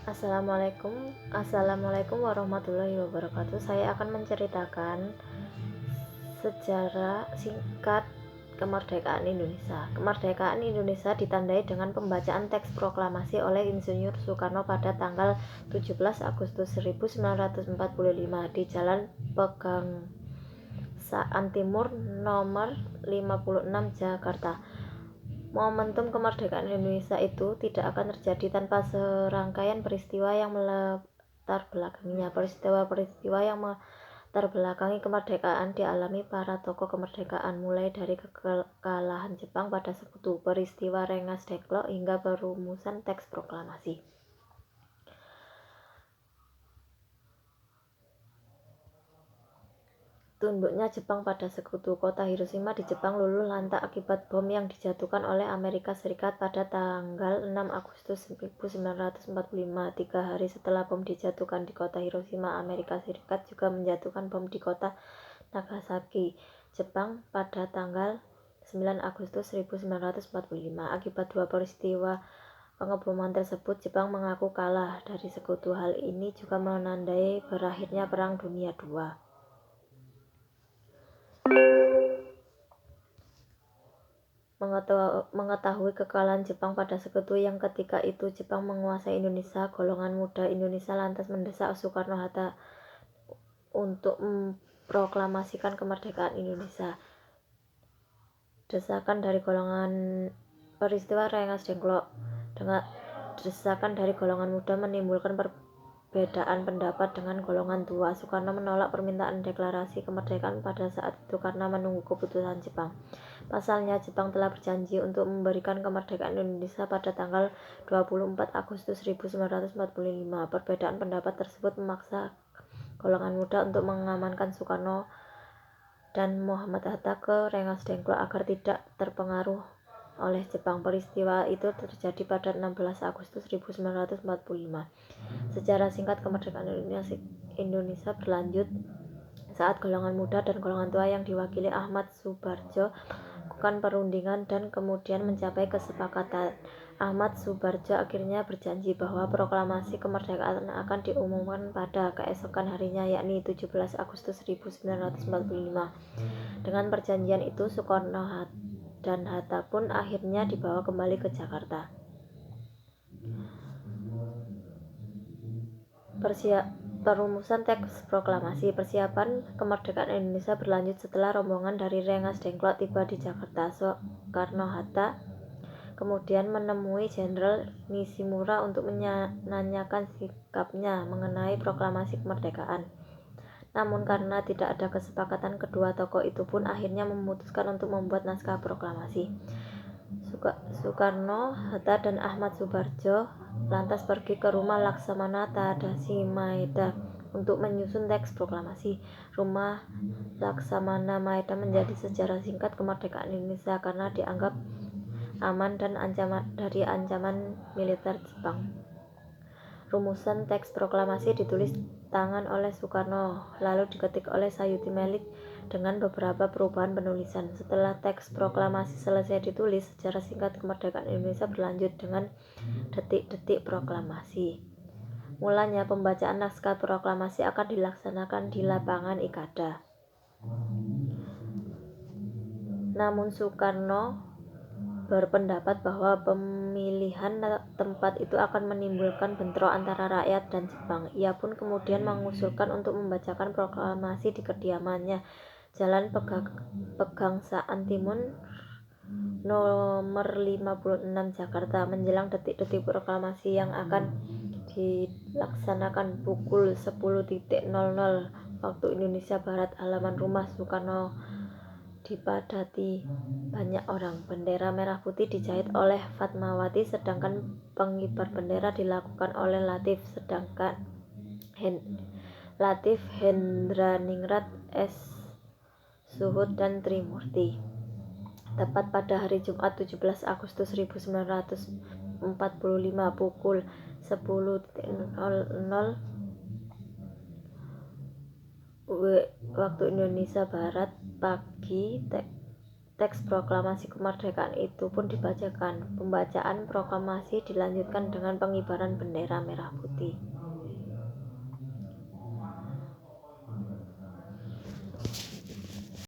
Assalamualaikum warahmatullahi wabarakatuh. Saya akan menceritakan sejarah singkat kemerdekaan Indonesia. Kemerdekaan Indonesia ditandai dengan pembacaan teks proklamasi oleh Insinyur Soekarno pada tanggal 17 Agustus 1945 di Jalan Pegangsaan Timur nomor 56 Jakarta. Momentum kemerdekaan Indonesia itu tidak akan terjadi tanpa serangkaian peristiwa yang melatar belakanginya. Peristiwa-peristiwa yang melatar belakangi kemerdekaan dialami para tokoh kemerdekaan, mulai dari kekalahan Jepang pada Sekutu, peristiwa Rengas Dengklok, hingga perumusan teks proklamasi. Tunduknya Jepang pada Sekutu. Kota Hiroshima di Jepang luluh lantak akibat bom yang dijatuhkan oleh Amerika Serikat pada tanggal 6 Agustus 1945. 3 hari setelah bom dijatuhkan di kota Hiroshima, Amerika Serikat juga menjatuhkan bom di kota Nagasaki, Jepang pada tanggal 9 Agustus 1945. Akibat dua peristiwa pengeboman tersebut, Jepang mengaku kalah dari Sekutu. Hal ini juga menandai berakhirnya Perang Dunia II. Mengetahui kekalahan Jepang pada Sekutu yang ketika itu Jepang menguasai Indonesia, golongan muda Indonesia lantas mendesak Soekarno-Hatta untuk memproklamasikan kemerdekaan Indonesia. Desakan dari golongan peristiwa Rengas Dengklok desakan dari golongan muda menimbulkan perbedaan pendapat dengan golongan tua. Soekarno menolak permintaan deklarasi kemerdekaan pada saat itu karena menunggu keputusan Jepang. Pasalnya, Jepang telah berjanji untuk memberikan kemerdekaan Indonesia pada tanggal 24 Agustus 1945. Perbedaan pendapat tersebut memaksa golongan muda untuk mengamankan Soekarno dan Muhammad Hatta ke Rengas Dengklok agar tidak terpengaruh oleh Jepang. Peristiwa itu terjadi pada 16 Agustus 1945. Sejarah singkat kemerdekaan Indonesia berlanjut saat golongan muda dan golongan tua yang diwakili Ahmad Subarjo melakukan perundingan dan kemudian mencapai kesepakatan. Ahmad Subarjo akhirnya berjanji bahwa proklamasi kemerdekaan akan diumumkan pada keesokan harinya, yakni 17 Agustus 1945. Dengan perjanjian itu, Soekarno dan Hatta pun akhirnya dibawa kembali ke Jakarta. Perumusan teks proklamasi. Persiapan kemerdekaan Indonesia berlanjut setelah rombongan dari Rengas Dengklok tiba di Jakarta. Soekarno-Hatta kemudian menemui Jenderal Nishimura untuk menanyakan sikapnya mengenai proklamasi kemerdekaan. Namun karena tidak ada kesepakatan, kedua tokoh itu pun akhirnya memutuskan untuk membuat naskah proklamasi. Soekarno, Hatta, dan Ahmad Subarjo lantas pergi ke rumah Laksamana Tadashi Maeda untuk menyusun teks proklamasi. Rumah Laksamana Maeda menjadi sejarah singkat kemerdekaan Indonesia karena dianggap aman dan dari ancaman militer Jepang. Rumusan teks proklamasi ditulis tangan oleh Soekarno, lalu diketik oleh Sayuti Melik dengan beberapa perubahan penulisan. Setelah teks proklamasi selesai ditulis, sejarah singkat kemerdekaan Indonesia berlanjut dengan detik-detik proklamasi. Mulanya pembacaan naskah proklamasi akan dilaksanakan di lapangan Ikada. Namun Soekarno berpendapat bahwa pemilihan tempat itu akan menimbulkan bentrok antara rakyat dan Jepang. Ia pun kemudian mengusulkan untuk membacakan proklamasi di kediamannya, Jalan Pegangsaan Timur nomor 56 Jakarta. Menjelang detik-detik proklamasi yang akan dilaksanakan pukul 10.00 waktu Indonesia Barat, halaman rumah Soekarno dipadati banyak orang. Bendera merah putih dijahit oleh Fatmawati, sedangkan pengibar bendera dilakukan oleh Latif Hendraningrat, S. Suhud, dan Trimurti. Tepat pada hari Jumat 17 Agustus 1945 pukul 10.00 waktu Indonesia Barat pagi, Teks proklamasi kemerdekaan itu pun dibacakan. Pembacaan proklamasi dilanjutkan dengan pengibaran bendera merah putih.